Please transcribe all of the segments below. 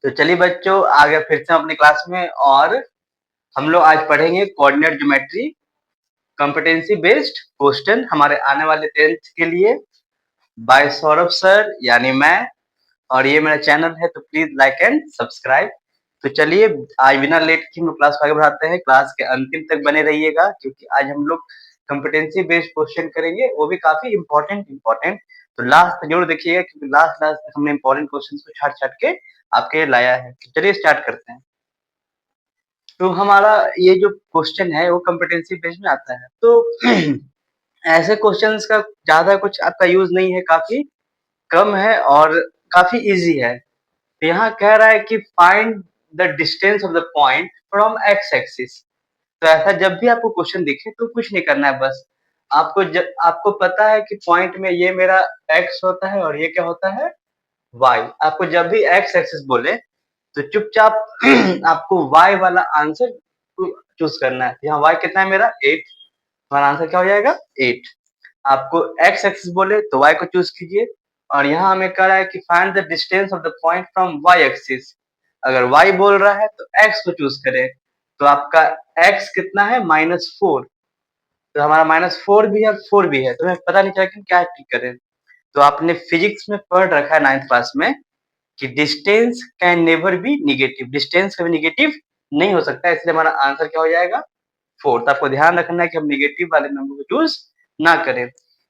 तो चलिए बच्चों, आ गए फिर से अपनी क्लास में। और हम लोग आज पढ़ेंगे coordinate geometry competency based question हमारे आने वाले 10th के लिए बाय सौरभ सर यानी मैं। और ये मेरा चैनल है, तो प्लीज लाइक एंड सब्सक्राइब। तो चलिए आज बिना लेट के हम लोग क्लास को आगे बढ़ाते हैं। क्लास के अंतिम तक बने रहिएगा, क्योंकि आज हम लोग कॉम्पिटेंसी बेस्ड क्वेश्चन करेंगे, वो भी काफी इंपॉर्टेंट। तो लास्ट तक जरूर देखिएगा, क्योंकि लास्ट लास्ट तक हमने इंपॉर्टेंट क्वेश्चन को छाट छाट के आपके लिए लाया है। तो चलिए स्टार्ट करते हैं। तो हमारा ये जो क्वेश्चन है वो कॉम्पिटेंसी बेस्ड में आता है। तो ऐसे क्वेश्चंस का ज्यादा कुछ आपका यूज नहीं है, काफी कम है और काफी इजी है। तो यहाँ कह रहा है कि find the distance of the point from x axis. तो ऐसा जब भी आपको क्वेश्चन दिखे तो कुछ नहीं करना है, बस आपको पता है कि पॉइंट में ये मेरा एक्स होता है और ये क्या होता है, वाई। आपको जब भी एक्स एक्सिस बोले तो चुपचाप आपको y वाला आंसर चूज करना है। यहाँ y कितना है मेरा 8, हमारा आंसर क्या हो जाएगा 8। आपको x एक्सिस बोले तो y को चूज कीजिए। और यहाँ हमें कह रहा है कि find the distance of the point from y axis. अगर y बोल रहा है तो x को चूज करें। तो आपका x कितना है -4। तो हमारा -4 भी है, 4 भी है, तो हमें पता नहीं चला कि क्या टिक करें। तो आपने फिजिक्स में पढ़ रखा है 9th क्लास में कि distance can never be negative, distance कभी निगेटिव नहीं हो सकता, इसलिए हमारा आंसर क्या हो जाएगा 4। तो आपको ध्यान रखना है कि हम निगेटिव वाले नंबर को चूज ना करें।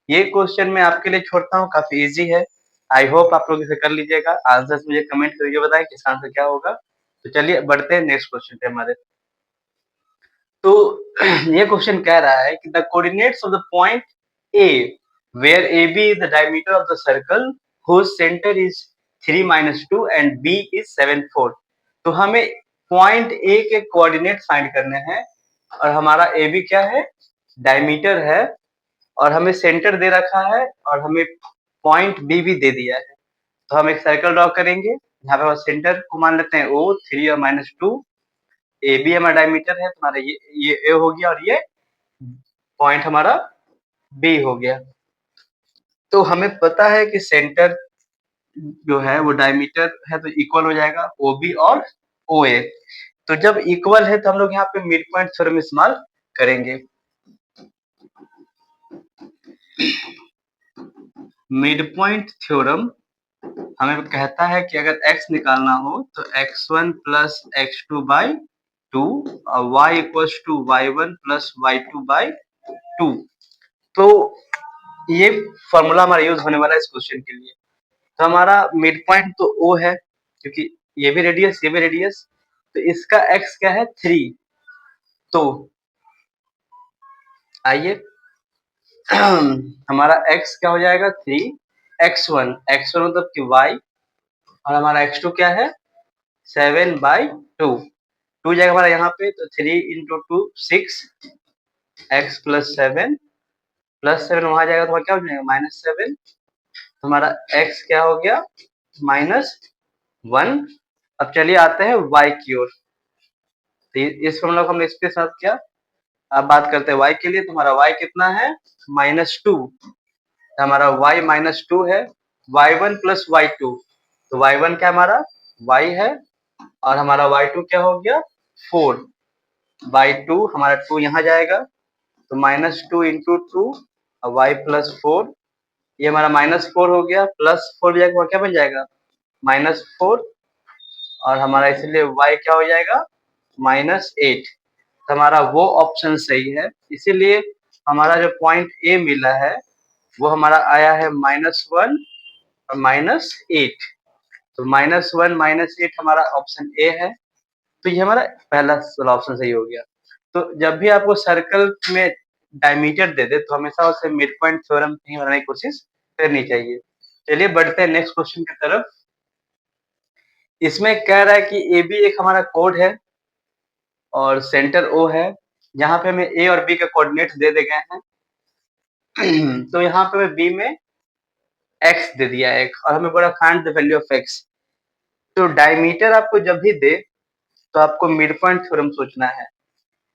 ये क्वेश्चन मैं आपके लिए छोड़ता हूँ, काफी इजी है। आई होप आप लोग इसे कर लीजिएगा। आंसर मुझे कमेंट करके बताएं कि इसका आंसर क्या होगा। तो चलिए बढ़ते हैं नेक्स्ट क्वेश्चन पे हमारे। तो ये क्वेश्चन कह रहा है कि the coordinates of the point A where A B is the diameter of the circle whose centre is 3-2 and B is 7-4। तो हमें पॉइंट ए के कोऑर्डिनेट फाइंड करने हैं, और हमारा ए बी क्या है, डायमीटर है, और हमें सेंटर दे रखा है, और हमें पॉइंट बी भी दे दिया है। तो हम एक सर्कल ड्रॉ करेंगे। यहाँ पे सेंटर को मान लेते हैं ओ, 3 और -2। ए बी हमारा डायमीटर है, तुम्हारा ये ए हो गया, और ये पॉइंट हमारा बी हो गया। तो हमें पता है कि सेंटर जो है वो डायमीटर है, तो इक्वल हो जाएगा ओ बी और ओ ए। तो जब इक्वल है तो हम लोग यहाँ पे मिड पॉइंट थ्योरम इस्तेमाल करेंगे। मिड पॉइंट थ्योरम हमें कहता है कि अगर x निकालना हो तो x1 प्लस x2 बाई 2 और y equals to y1 plus y2 by 2। तो ये फॉर्मूला हमारा यूज होने वाला है इस क्वेश्चन के लिए। तो हमारा मिड पॉइंट तो O है, क्योंकि ये भी रेडियस ये भी रेडियस। तो इसका x क्या है 3। तो आइए हमारा x क्या हो जाएगा 3, x1 मतलब कि y, और हमारा x2 क्या है 7/2। 2 जाएगा हमारा यहाँ पे, तो 3 × 2 6, x प्लस 7 वहां जाएगा तो क्या हो जाएगा -7। तो हमारा x क्या हो गया -1। अब चलिए आते हैं y की ओर। तो इस फॉर्मूला को हमने इसके साथ किया। अब बात करते हैं y के लिए। तो हमारा y कितना है -2। तो हमारा y -2 है, y1 प्लस y2। तो y1 क्या हमारा y है, और हमारा y2 क्या हो गया 4/2। हमारा 2 यहाँ जाएगा, तो -2 × 2 और y प्लस 4। ये हमारा -4 हो गया, प्लस 4 भी जाएगा, क्या बन जाएगा -4। और हमारा इसलिए y क्या हो जाएगा -8। तो हमारा वो ऑप्शन सही है। इसीलिए हमारा जो पॉइंट ए मिला है वो हमारा आया है -1 और -8। तो -1 -8 हमारा ऑप्शन ए है। तो ये हमारा पहला वाला ऑप्शन सही हो गया। तो जब भी आपको सर्कल में डायमीटर दे दे तो हमेशा उसे मिड पॉइंट थ्योरम ही बनाने की कोशिश करनी चाहिए। चलिए बढ़ते हैं नेक्स्ट क्वेश्चन की तरफ। इसमें कह रहा है कि ए बी एक हमारा कोड है और सेंटर ओ है, जहां पे हमें ए और बी के कोऑर्डिनेट्स दे गए हैं। तो यहाँ पे हमें बी में एक्स दे दिया एक, और हमें बोला find the value of x. तो डायमीटर आपको जब भी दे तो आपको मिड पॉइंट थ्योरम सोचना है।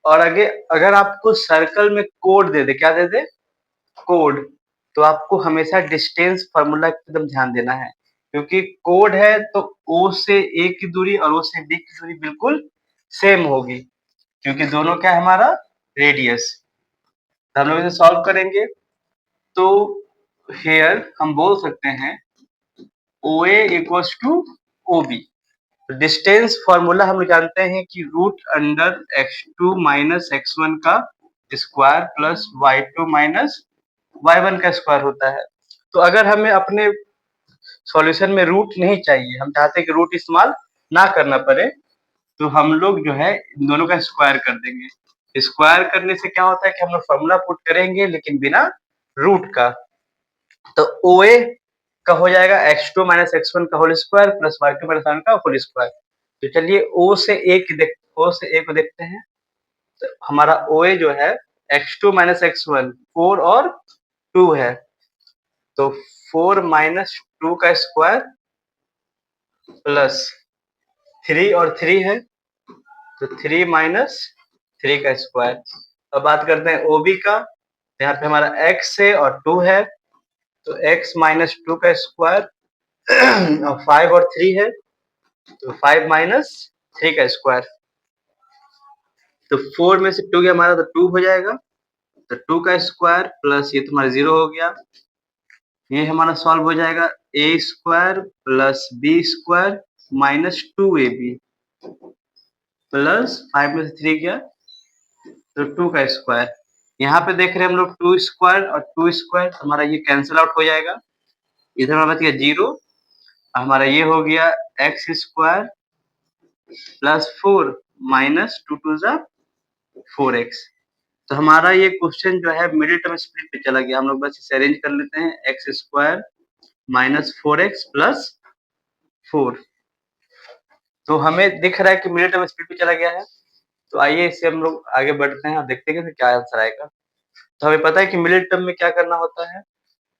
और आगे अगर आपको सर्कल में कोड दे दे, क्या दे दे कोड, तो आपको हमेशा डिस्टेंस फार्मूला की तरफ ध्यान देना है, क्योंकि कोड है तो ओ से ए की दूरी और ओ से डी की दूरी बिल्कुल सेम होगी, क्योंकि दोनों क्या है हमारा रेडियस। तो हम लोग इसे सॉल्व करेंगे तो हेयर हम बोल सकते हैं O A equals to O B. Distance formula हम लोग जानते हैं कि root under x2 minus x1 का square plus y2 minus y1 का स्क्वायर होता है। तो अगर हमें अपने सॉल्यूशन में रूट नहीं चाहिए, हम चाहते हैं कि रूट इस्तेमाल ना करना पड़े, तो हम लोग जो है इन दोनों का स्क्वायर कर देंगे। स्क्वायर करने से क्या होता है कि हम लोग फॉर्मूला पुट करेंगे लेकिन बिना रूट का। तो ओ ए का हो जाएगा x2 माइनस x1 का whole square plus y2 minus y1 का होल स्क्वायर। तो चलिए ओ से ए को देखते हैं। तो हमारा ओ ए जो है x2 माइनस x1 4 और 2 है, तो 4 माइनस 2 का स्क्वायर प्लस 3 और 3 है, तो 3 माइनस 3 का स्क्वायर। अब बात करते हैं ओबी का। यहाँ पे हमारा x है और 2 है, तो x माइनस 2 का स्क्वायर और 5 और 3 है, तो 5 माइनस 3 का स्क्वायर। तो 4 में से 2 गया हमारा, तो 2 हो जाएगा, तो 2 का स्क्वायर प्लस ये तुम्हारा 0 हो गया। ये हमारा सॉल्व हो जाएगा A square plus B square minus 2ab plus 5 में से 3 गया तो 2 का स्क्वायर। यहाँ पे देख रहे हैं हम लोग 2 स्क्वायर और 2 स्क्वायर, हमारा ये कैंसिल आउट हो जाएगा। इधर हमारा बच गया 0, हमारा ये हो गया एक्स स्क्वायर प्लस 4 माइनस 2 टू जा 4x। तो हमारा ये क्वेश्चन जो है मिडिल टर्म स्प्लिट पे चला गया। हम लोग बस इसे अरेंज कर लेते हैं, x square minus 4x plus 4। तो हमें दिख रहा है कि मिडिल टर्म स्प्लिट पे चला गया है। तो आइए इससे हम लोग आगे बढ़ते हैं और देखते हैं कि क्या आंसर आएगा। तो हमें पता है कि मिडिल टर्म में क्या करना होता है,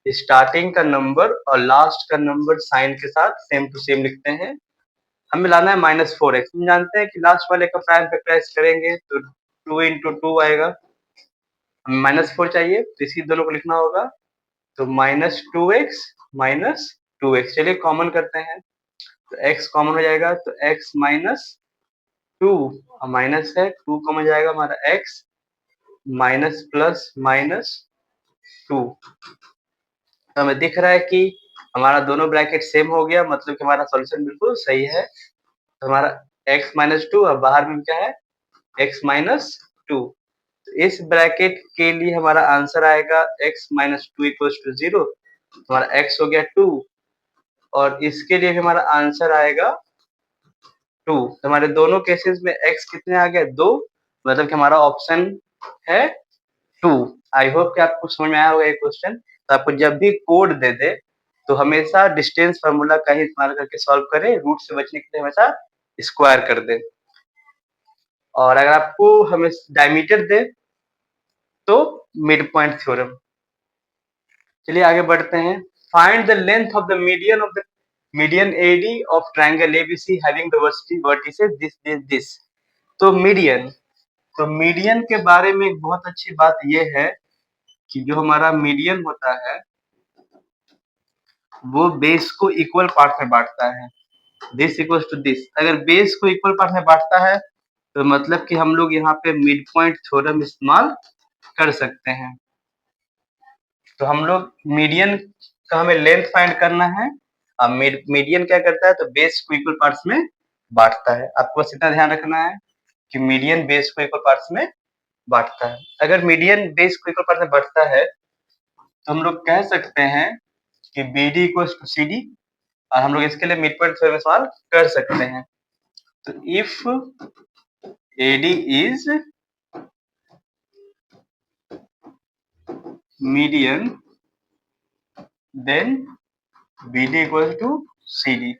स्टार्टिंग का नंबर और लास्ट का नंबर साइन के साथ सेम टू सेम लिखते हैं। हमें लाना है माइनस 4x। हम जानते हैं कि लास्ट वाले का प्राइम फैक्टराइज करेंगे तो 2 इंटू 2 आएगा, हमें माइनस 4 चाहिए तो इसी दोनों को लिखना होगा। तो माइनस 2x माइनस 2x, चलिए कॉमन करते हैं तो x कॉमन हो जाएगा, तो x माइनस 2 और माइनस है 2 कॉमन जाएगा, हमारा x माइनस प्लस माइनस 2। तो हमें दिख रहा है कि हमारा दोनों ब्रैकेट सेम हो गया, मतलब कि हमारा सॉल्यूशन बिल्कुल सही है। तो हमारा x माइनस 2 और बाहर में क्या है x माइनस 2। तो इस ब्रैकेट के लिए हमारा आंसर आएगा x माइनस 2 इक्वल्स टू 0। हमारा x हो गया 2 और इसके लिए भी हमारा आंसर आएगा 2। तो हमारे दोनों केसेस में x कितने आ गए 2, मतलब कि हमारा ऑप्शन है 2। आई होप कि आपको समझ में आया होगा ये क्वेश्चन। तो आपको जब भी कोड दे दे तो हमेशा डिस्टेंस फार्मूला का ही इस्तेमाल करके सॉल्व करें, रूट से बचने के लिए हमेशा स्क्वायर कर दे। और अगर आपको हमें डायमीटर दे तो मिड पॉइंट थ्योरम। चलिए आगे बढ़ते हैं। Find the length of the median AD of triangle ABC having the vertices this. तो मीडियन के बारे में एक बहुत अच्छी बात यह है कि जो हमारा मीडियन होता है वो बेस को इक्वल पार्ट में बांटता है, दिस इक्वल्स टू दिस। अगर बेस को इक्वल पार्ट में बांटता है तो मतलब कि हम लोग यहाँ पे मिड पॉइंट थ्योरम इस्तेमाल कर सकते हैं। तो हम लोग मीडियन का हमें लेंथ फाइंड करना है। अब मीडियन क्या करता है तो बेस को इक्वल पार्ट्स में बांटता है। आपको बस इतना ध्यान रखना है कि मीडियन बेस को इक्वल पार्ट्स में बांटता है। अगर मीडियन बेस को इक्वल पार्ट्स में बांटता है तो हम लोग कह सकते हैं कि B D equals to C D, और हम लोग इसके लिए मिड पॉइंट थ्योरम इस्तेमाल कर सकते हैं। तो if AD is median then BD equals to CD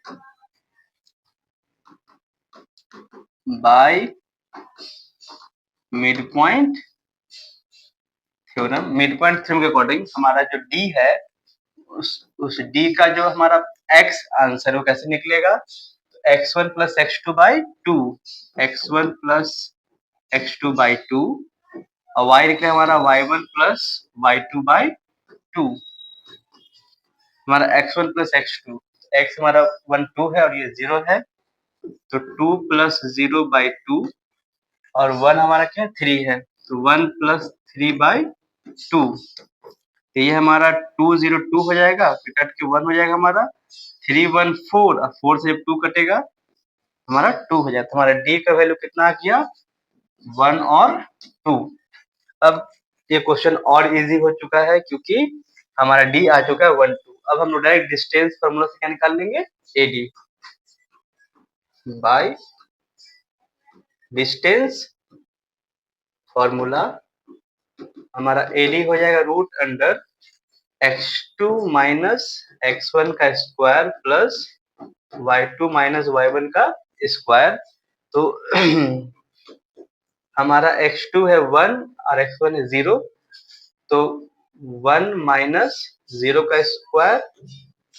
by midpoint theorem. Midpoint theorem के अकॉर्डिंग हमारा जो D है उस D का जो हमारा X आंसर वो कैसे निकलेगा, x1 plus x2 by 2, x1 plus x2 by 2 और y निकले हमारा y1 प्लस y2 बाई 2, हमारा x1 प्लस x2। x हमारा 1 2 है और ये 0 है, तो 2 प्लस 0 बाई 2 और 1 हमारा क्या 3 है, तो 1 प्लस 3 बाई 2, तो ये हमारा 202 हो जाएगा, फिर कट के 1 हो जाएगा हमारा 314 और 4 से जब 2 कटेगा हमारा 2 हो जाएगा, तो हमारा d का वैल्यू कितना आ गया 1 और 2। अब ये क्वेश्चन और इजी हो चुका है क्योंकि हमारा d आ चुका है 1 2। अब हम लोग डायरेक्ट डिस्टेंस फार्मूला से क्या निकाल लेंगे, AD बाय डिस्टेंस फॉर्मूला, हमारा AD हो जाएगा root under x2 minus x1 का square plus y2 minus y1 का स्क्वायर। तो हमारा x2 है 1 और x1 है 0, तो 1 माइनस 0 का स्क्वायर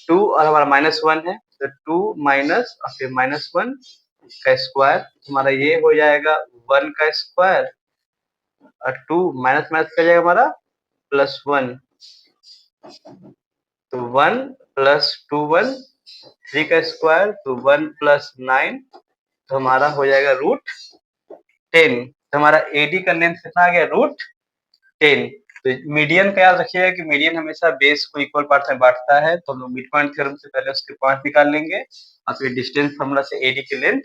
2 और हमारा माइनस 1 है, तो 2 माइनस और फिर माइनस 1 का स्क्वायर, हमारा ये हो जाएगा 1 का स्क्वायर और 2 माइनस माइनस का जाएगा हमारा प्लस 1, तो 1 प्लस 2 1 3 का स्क्वायर, तो 1 प्लस 9, तो हमारा हो जाएगा रूट 10। तो हमारा AD का लेंथ कितना आ गया रूट 10। तो मीडियन का याद रखिएगा कि मीडियन हमेशा बेस को इक्वल पार्ट में बांटता है, तो हम लोग मिड पॉइंट थ्योरम से पहले उसके पॉइंट निकाल लेंगे और फिर डिस्टेंस फार्मूला से AD की लेंथ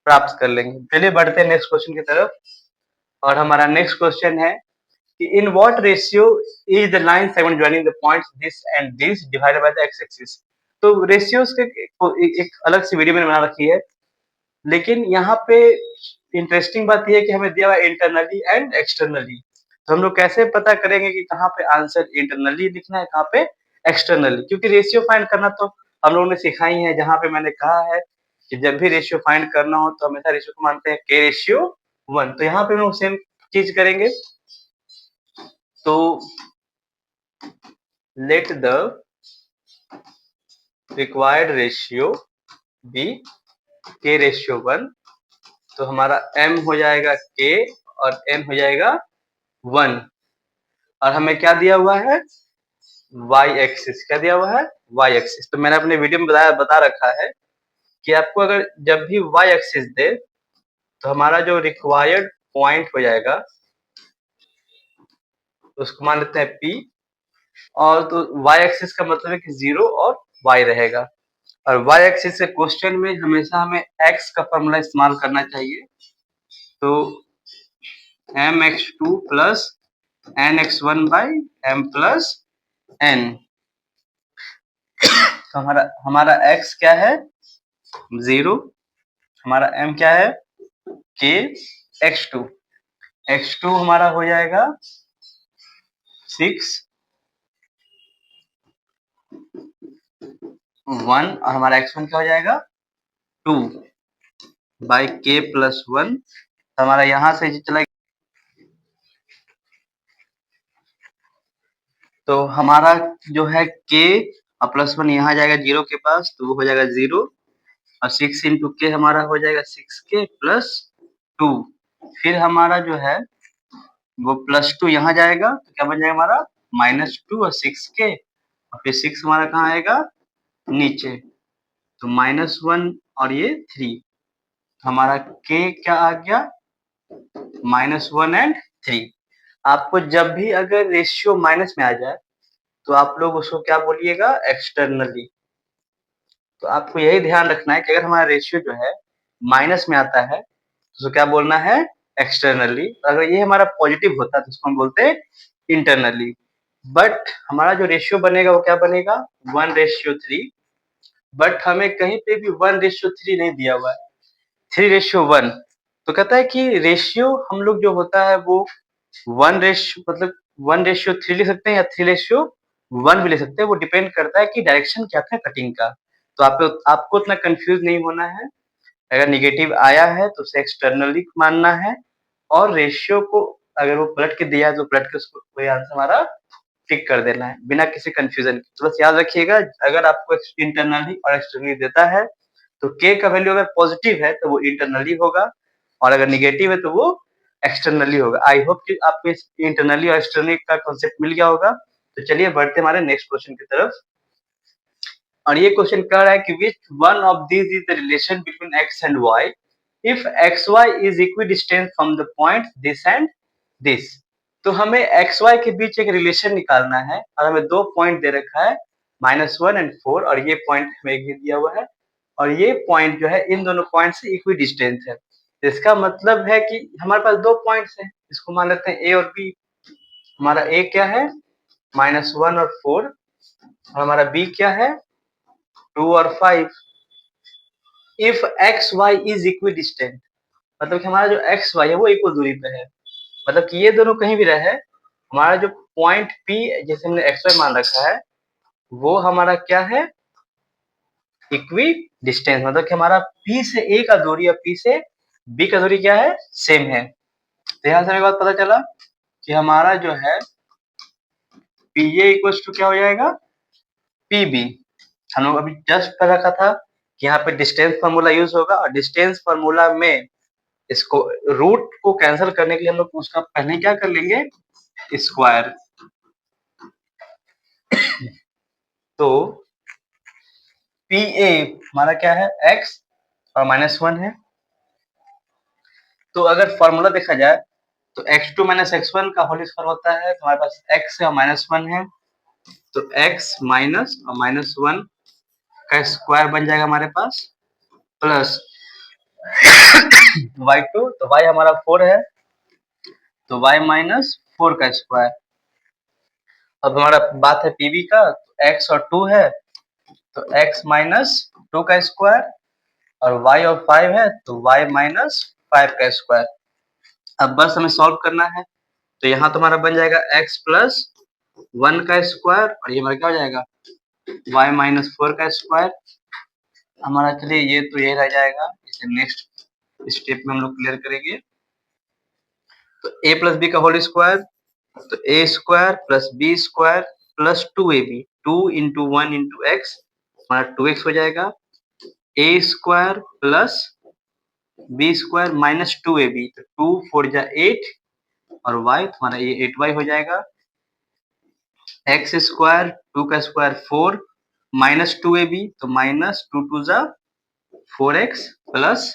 प्राप्त कर लेंगे। चलिए बढ़ते हैं नेक्स्ट क्वेश्चन की तरफ, और हमारा नेक्स्ट क्वेश्चन है कि in what ratio is the line segment joining the points this and this divided by the x axis. तो रेशियोज के एक अलग सी वीडियो मैंने बना रखी है, लेकिन यहाँ पे इंटरेस्टिंग बात यह है कि हमें दिया हुआ इंटरनली एंड एक्सटर्नली, तो हम लोग कैसे पता करेंगे कि कहाँ पे आंसर इंटरनली लिखना है कहाँ पे एक्सटर्नली, क्योंकि रेशियो फाइंड करना तो हम लोगों ने सिखाई है, जहाँ पे मैंने कहा है कि जब भी रेशियो फाइंड करना हो तो हमेशा रेशियो को मानते हैं k रेशियो 1, तो यहाँ पे हम लोग सेम चीज करेंगे। तो let the required ratio be k ratio 1, तो हमारा m हो जाएगा k और n हो जाएगा 1, और हमें क्या दिया हुआ है y एक्सिस, क्या दिया हुआ है y एक्सिस। तो मैंने अपने वीडियो में बता रखा है कि आपको अगर जब भी y एक्सिस दे तो हमारा जो रिक्वायर्ड पॉइंट हो जाएगा उसको मान लेते हैं P, और तो y एक्सिस का मतलब है कि 0 और y रहेगा, और y एक्सिस से क्वेश्चन में हमेशा हमें x का फॉर्मूला इस्तेमाल करना चाहिए, तो mx2 plus nx1 by m plus n, तो हमारा x क्या है 0, हमारा m क्या है k, x2 हमारा हो जाएगा 6 1 और हमारा x1 क्या हो जाएगा 2 बाई k प्लस 1, हमारा यहाँ से चला, तो हमारा जो है k और प्लस 1 यहाँ जाएगा 0 के पास, तो वो हो जाएगा 0, और 6 इंटू के हमारा हो जाएगा 6k प्लस 2, फिर हमारा जो है वो प्लस 2 यहाँ जाएगा, तो क्या बन जाएगा हमारा -2 और 6k, और फिर 6 हमारा कहाँ आएगा नीचे, तो -1 और ये 3, हमारा k क्या आ गया -1 एंड 3। आपको जब भी अगर रेशियो माइनस में आ जाए तो आप लोग उसको क्या बोलिएगा एक्सटर्नली, तो आपको यही ध्यान रखना है कि अगर हमारा रेशियो जो है माइनस में आता है तो क्या बोलना है एक्सटर्नली, अगर ये हमारा पॉजिटिव होता है तो उसको हम बोलते हैं इंटरनली। बट हमारा जो रेशियो बनेगा वो क्या बनेगा 1:3, बट हमें कहीं पे भी 1:3 नहीं दिया हुआ है, 3:1, तो कहता है कि रेशियो हम लोग जो होता है वो 1:3 लिख सकते हैं या 3:1 भी लिख सकते हैं, वो डिपेंड करता है कि डायरेक्शन क्या था कटिंग का। तो आपको उतना कंफ्यूज नहीं होना है, अगर निगेटिव आया है तो उसे एक्सटर्नली मानना है, और रेशियो को अगर वो पलट के दिया है तो पलट के उसको वही आंसर हमारा टिक कर देना है बिना किसी कंफ्यूजन के। तो बस याद रखिएगा अगर आपको इंटरनली और एक्सटर्नली देता है तो k का वैल्यू अगर पॉजिटिव है तो वो इंटरनली होगा, और अगर निगेटिव है तो वो एक्सटर्नली होगा। आई होप कि आपको इस इंटरनली और एक्सटर्नली का कॉन्सेप्ट मिल गया होगा। तो चलिए बढ़ते हमारे नेक्स्ट क्वेश्चन की तरफ। और ये क्वेश्चन कह रहा है कि which one of this is the relation between x and y if x y is equidistant from the point this and this. तो हमें एक्स वाई के बीच एक रिलेशन निकालना है और हमें दो पॉइंट दे रखा है -1 एंड 4, और ये पॉइंट हमें दिया हुआ है और ये पॉइंट जो है इन दोनों पॉइंट से इक्विडिस्टेंट है। इसका मतलब है कि हमारे पास दो पॉइंट्स हैं, इसको मान लेते हैं ए और बी। हमारा ए क्या है -1 और 4, और हमारा बी क्या है 2 और 5। If x y is equidistant, मतलब कि हमारा जो एक्स वाई है वो इक्वल दूरी पे है, मतलब कि ये दोनों कहीं भी रहे, हमारा जो पॉइंट पी जैसे हमने एक्स वाई मान रखा है वो हमारा क्या है इक्वी डिस्टेंस, मतलब कि हमारा पी से ए का दूरी और पी से बी का दूरी क्या है सेम है। तो यहाँ से हमें बात पता चला कि हमारा जो है पी ए इक्वल टू क्या हो जाएगा पी बी। हम लोग अभी जस्ट पढ़ रखा था कि यहाँ पे डिस्टेंस फार्मूला यूज होगा, और डिस्टेंस फार्मूला में इसको रूट को कैंसिल करने के लिए हम लोग उसका पहले क्या कर लेंगे स्क्वायर। तो पी ए हमारा क्या है x और -1 है। तो अगर फॉर्मूला देखा जाए तो x2 - x1 का होल स्क्वायर होता है, तो हमारे पास x है और -1 है, तो x माइनस और -1 का स्क्वायर बन जाएगा हमारे पास, प्लस y2, तो y हमारा 4 है तो y -4 का स्क्वायर। अब हमारा बात है पीवी का, तो x और 2 है तो x -2 का स्क्वायर, और y और 5 है तो y -5 का स्क्वायर। अब बस हमें सॉल्व करना है, तो यहाँ तो हमारा बन जाएगा x + 1 का स्क्वायर, और ये हमारा क्या हो जाएगा y -4 का स्क्वायर। हमारा चलिए ये तो ये रह जाएगा, इसे नेक्स्ट स्टेप में हम लोग क्लियर करेंगे। तो a + b का होल स्क्वायर, तो a square + b square + 2ab, 2 × 1 × x हमारा 2x हो जाएगा, a square + b square -2ab, तो 2 4 जा 8 और y तुम्हारा ये 8y हो जाएगा, x स्क्वायर 2 का स्क्वायर 4 -2ab, तो -2 2 जा 4x प्लस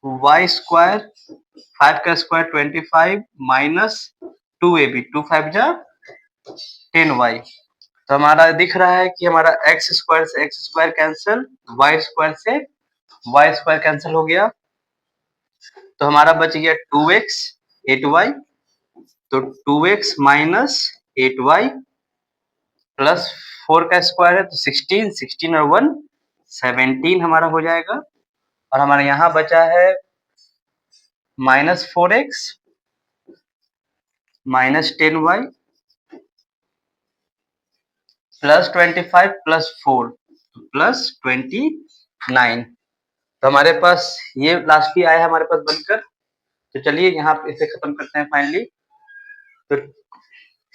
y स्क्वायर 5 का स्क्वायर 25 -2ab, 2 5 जा 10y। तो हमारा दिख रहा है कि हमारा x स्क्वायर से x square cancel, y square से y स्क्वायर कैंसिल हो गया, तो हमारा बच गया 2x 8y, तो 2x - 8y प्लस 4 का स्क्वायर है तो 16, 16 और 1 17 हमारा हो जाएगा, और हमारा यहाँ बचा है -4x -10y plus 25 plus 4 plus 29। तो हमारे पास ये लास्ट ही आया है हमारे पास बनकर। तो चलिए यहाँ पे इसे खत्म करते हैं फाइनली। तो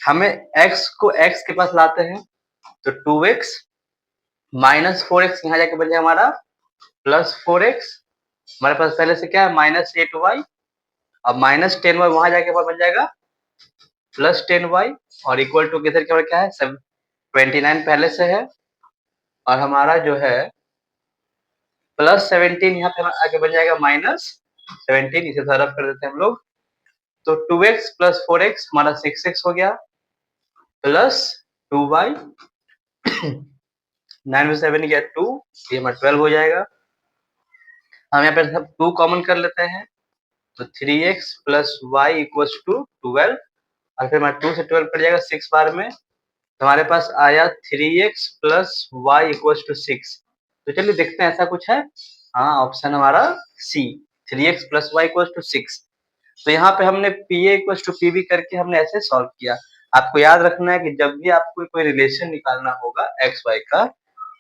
हमें x को x के पास लाते हैं, तो 2x -4x यहाँ जाके बन जाए हमारा +4x, हमारे पास पहले से क्या है -8y, अब -10y वहां जाके बन जाएगा +10y, और इक्वल टू किधर क्या है 29 पहले से है, और हमारा जो है +17 यहाँ पे आगे बन जाएगा -17, इसे थोड़ा रफ कर देते हैं हम लोग। तो 2x + 4x हमारा 6x हो गया, प्लस 2y 9 में 7 गया 2, ये हमारा 12 हो जाएगा। हम यहाँ पे सब 2 कॉमन कर लेते हैं, तो 3x + y = 12, और फिर हमारा 2 से 12 कट जाएगा 6 बार में, तो हमारे पास आया 3x + y = 6। तो चलिए देखते हैं ऐसा कुछ है, हाँ ऑप्शन हमारा सी 3x + y = 6। तो यहाँ पे हमने PA = PB करके हमने ऐसे सॉल्व किया। आपको याद रखना है कि जब भी आपको कोई रिलेशन निकालना होगा एक्स वाई का,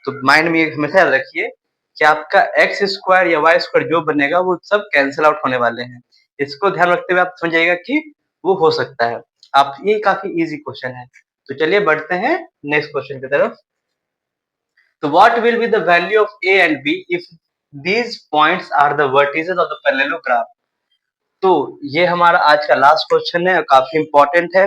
तो माइंड में हमेशा याद रखिए कि आपका एक्स स्क्वायर या वाई स्क्वायर जो बनेगा वो सब कैंसिल आउट होने वाले हैं। इसको ध्यान रखते हुए आप समझिएगा कि वो हो सकता है। आप ये काफी इजी क्वेश्चन है। तो चलिए बढ़ते हैं नेक्स्ट क्वेश्चन की तरफ। तो what will be the value of A and B if these points are the vertices of the parallelogram. तो ये हमारा आज का लास्ट क्वेश्चन है और काफी इंपॉर्टेंट है।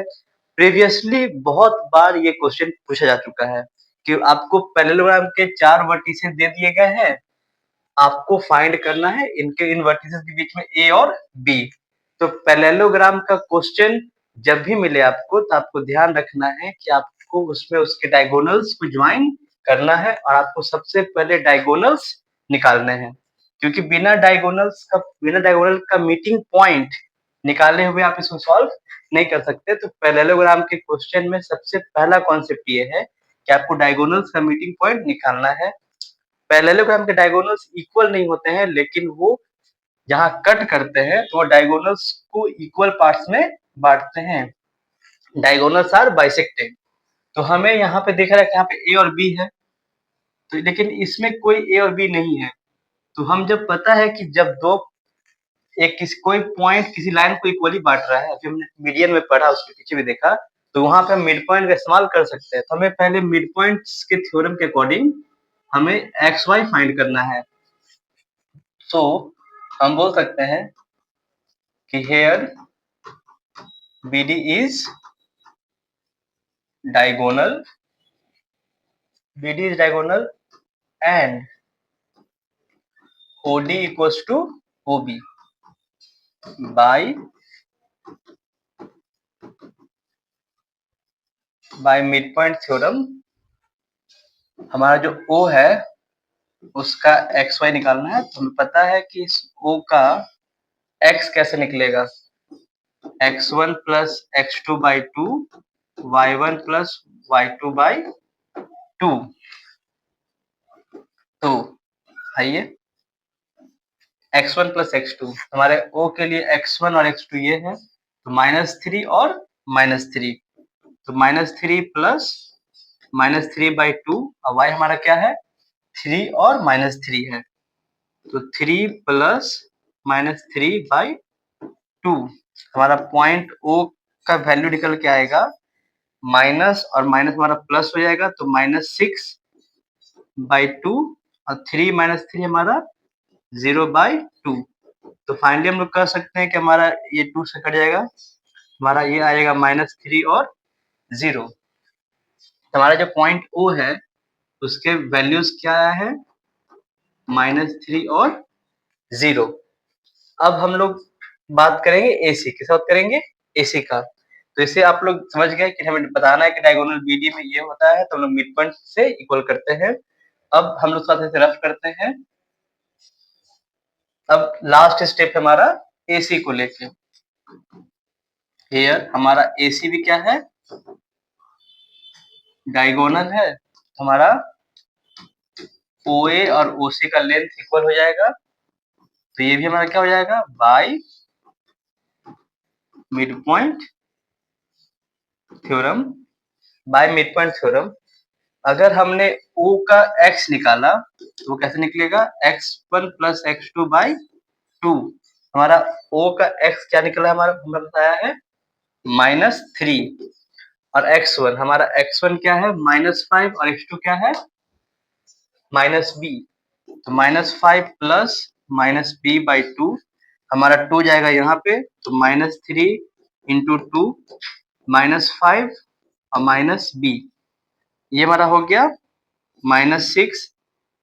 प्रीवियसली बहुत बार ये क्वेश्चन पूछा जा चुका है कि आपको पैरेललोग्राम के 4 वर्टिसेस दे दिए गए हैं, आपको फाइंड करना है इनके इन वर्टिसेस के बीच में ए और बी। तो पैरेललोग्राम का क्वेश्चन जब भी मिले आपको तो आपको ध्यान रखना है कि आपको उसमें उसके डायगोनल्स को ज्वाइन करना है और आपको सबसे पहले डायगोनल्स निकालने हैं, क्योंकि बिना डायगोनल का मीटिंग पॉइंट निकाले हुए आप इसको सॉल्व नहीं कर सकते। तो पैरेललोग्राम के क्वेश्चन में सबसे पहला कॉन्सेप्ट ये है कि आपको डायगोनल्स का मीटिंग पॉइंट निकालना है। पैरेललोग्राम के डायगोनल्स इक्वल नहीं होते हैं, लेकिन वो जहां कट करते हैं तो वो डायगोनल्स को इक्वल पार्ट्स में बांटते हैं। Diagonals are bisected. तो हमें यहाँ पे दिख रहा है कि यहाँ पे ए और बी है, तो लेकिन इसमें कोई ए और बी नहीं है। तो हम जब पता है कि जब दो एक किसी कोई पॉइंट किसी लाइन को इक्वली बांट रहा है, अभी हमने मीडियन में पढ़ा, उसके पीछे भी देखा, तो वहां पे हम मिड पॉइंट का इस्तेमाल कर सकते हैं। तो हमें पहले मिड पॉइंट्स के थ्योरम के अकॉर्डिंग हमें एक्स वाई फाइंड करना है। सो हम बोल सकते हैं कि hair BD is diagonal, BD is diagonal and OD equals to OB by midpoint theorem। हमारा जो O है उसका XY निकालना है। तो हमें पता है कि इस O का X कैसे निकलेगा, x1 plus x2 by 2, y1 plus y2 by 2। तो आइए x1 प्लस x2, हमारे O के लिए x1 और x2 ये है, तो -3 और -3, तो -3 प्लस -3 बाई 2, और y हमारा क्या है 3 और -3 है, तो 3 प्लस -3 बाई 2। हमारा पॉइंट O का वैल्यू निकल के आएगा माइनस और माइनस हमारा प्लस हो जाएगा, तो -6 बाई 2 और 3 - 3 हमारा 0 बाई 2। तो फाइनली हम लोग कह सकते हैं कि हमारा ये 2 से कट जाएगा, हमारा ये आएगा -3 और 0। तो हमारा जो पॉइंट O है उसके वैल्यूज क्या है, -3 और 0। अब हम लोग बात करेंगे AC की, बात करेंगे AC का। तो इसे आप लोग समझ गए कि हमें बताना है कि डायगोनल BD में ये होता है, तो हम लोग मिड पॉइंट से इक्वल करते हैं। अब हम लोग साथ से रफ करते हैं। अब लास्ट स्टेप हमारा AC को लेके, हियर हमारा AC भी क्या है, डायगोनल है। हमारा OA और OC का लेंथ इक्वल हो जाएगा, तो ये भी हमारा क्या हो जाएगा by mid point theorem. By mid point theorem अगर हमने O का X निकाला तो वो कैसे निकलेगा, x1 प्लस x2 बाई 2। हमारा O का X क्या निकला, हमारा बताया है -3, और x1 हमारा x1 क्या है -5 और x2 क्या है -b। तो -5 प्लस -b बाई 2, हमारा 2 जाएगा यहाँ पे, तो -3 इंटू 2 -5 और -b, ये हमारा हो गया -6,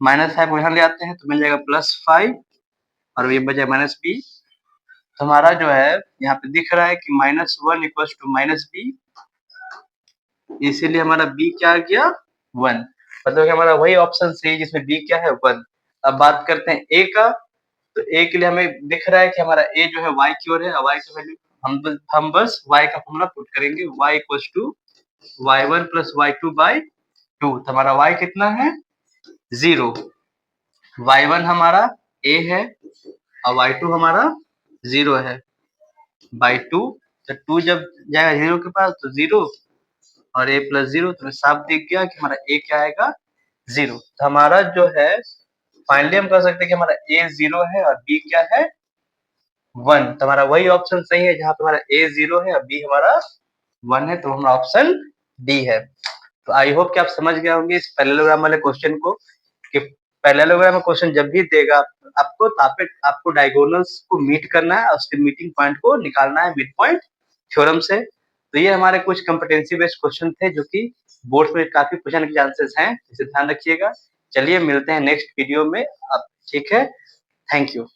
-5 को यहाँ ले आते हैं तो मिल जाएगा +5 और ये बचा -b। तो हमारा जो है यहाँ पे दिख रहा है कि -1 इक्वल्स टू -b, इसीलिए हमारा b क्या आ गया 1, मतलब कि हमारा वही ऑप्शन सही जिसमें b क्या है 1। अब बात करते हैं a का, तो a के लिए हमें दिख रहा है कि हमारा a जो है y की ओर है, y का वैल्यू हम बस y का फॉर्मूला पुट करेंगे, y equals to y1 plus y2 by 2। तो हमारा y कितना है 0, y1 हमारा a है और y2 हमारा 0 है बाई 2। तो 2 जब जाएगा 0 के पास तो 0 और a प्लस 0, तो साफ दिख गया कि हमारा a क्या आएगा 0। तो हमारा जो है फाइनली हम कह सकते हैं कि हमारा a 0 है और b क्या है 1। तो हमारा वही ऑप्शन सही है जहाँ पे हमारा a 0 है और b हमारा 1 है, तो हमारा ऑप्शन D है। तो आई होप कि आप समझ गए होंगे इस पैरेललोग्राम वाले क्वेश्चन को, कि पैरेललोग्राम में क्वेश्चन जब भी देगा आपको, तो आपको डायगोनल्स को मीट करना है और उसके मीटिंग पॉइंट को निकालना है मिड पॉइंट थ्योरम से। तो ये हमारे कुछ कॉम्पिटेंसी बेस्ड क्वेश्चन थे जो कि बोर्ड्स में काफ़ी पूछने के चांसेस हैं, इसे ध्यान रखिएगा। चलिए मिलते हैं नेक्स्ट वीडियो में। अब ठीक है, थैंक यू।